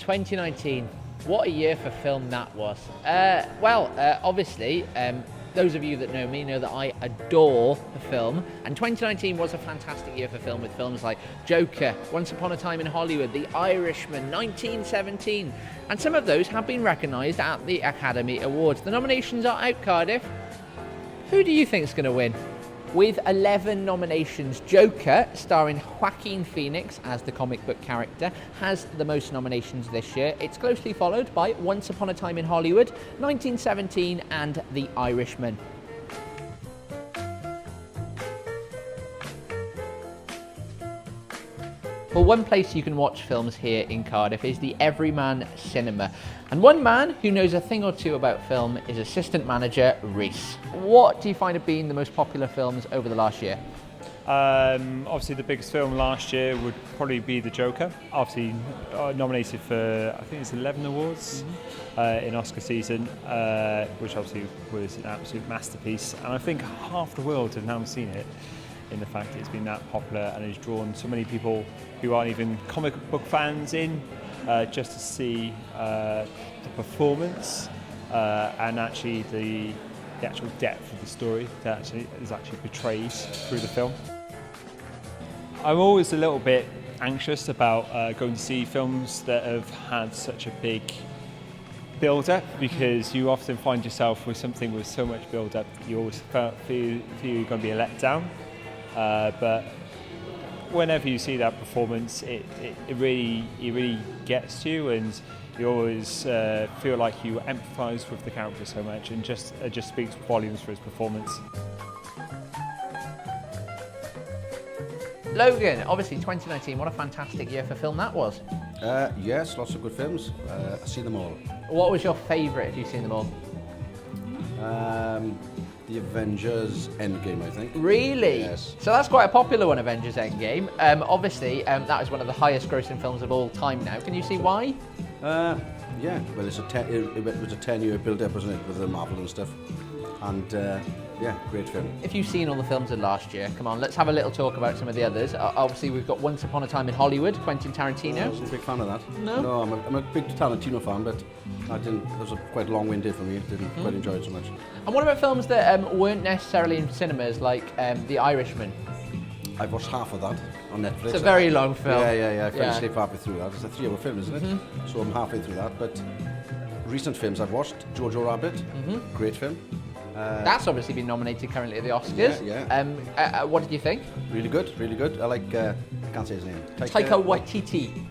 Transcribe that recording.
2019. What a year for film that was. Obviously, those of you that know me know that I adore the film, and 2019 was a fantastic year for film, with films like Joker, Once Upon a Time in Hollywood, The Irishman, 1917, and some of those have been recognised at the Academy Awards. The nominations are out, Cardiff. Who do you think is going to win? With 11 nominations, Joker, starring Joaquin Phoenix as the comic book character, has the most nominations this year. It's closely followed by Once Upon a Time in Hollywood, 1917, and The Irishman. Well, one place you can watch films here in Cardiff is the Everyman Cinema. And one man who knows a thing or two about film is assistant manager Reese. What do you find have been the most popular films over the last year? Obviously the biggest film last year would probably be The Joker. Obviously nominated for, I think it's 11 awards in Oscar season, which obviously was an absolute masterpiece. And I think half the world have now seen it, in the fact it's been that popular and has drawn so many people who aren't even comic book fans in, just to see the performance and actually the actual depth of the story that is actually portrayed through the film. I'm always a little bit anxious about going to see films that have had such a big build-up, because you often find yourself with something with so much build-up, you always feel you're going to be a letdown. But whenever you see that performance, it really gets you, and you always feel like you empathise with the character so much, and it just speaks volumes for his performance. Logan, obviously 2019, what a fantastic year for film that was. Yes, lots of good films. I've seen them all. What was your favourite, if you've seen them all? The Avengers Endgame, I think. Really? Yes. So that's quite a popular one, Avengers Endgame. Obviously, that is one of the highest grossing films of all time now. Can you see why? Yeah, well, it was a 10-year build-up, wasn't it, with the Marvel and stuff. And yeah, great film. If you've seen all the films of last year, come on, let's have a little talk about some of the others. Obviously, we've got Once Upon a Time in Hollywood, Quentin Tarantino. I wasn't a big fan of that. No? No, I'm a big Tarantino fan, but it was quite long-winded for me. Didn't quite enjoy it so much. And what about films that weren't necessarily in cinemas, like The Irishman? I've watched half of that on Netflix. It's a very long film. Yeah. I fell asleep halfway through that. It's a 3-hour film, isn't it? So I'm halfway through that. But recent films I've watched, Jojo Rabbit, great film. That's obviously been nominated currently at the Oscars. Yeah. What did you think? Really good, really good. I like, I can't say his name. Taika Waititi.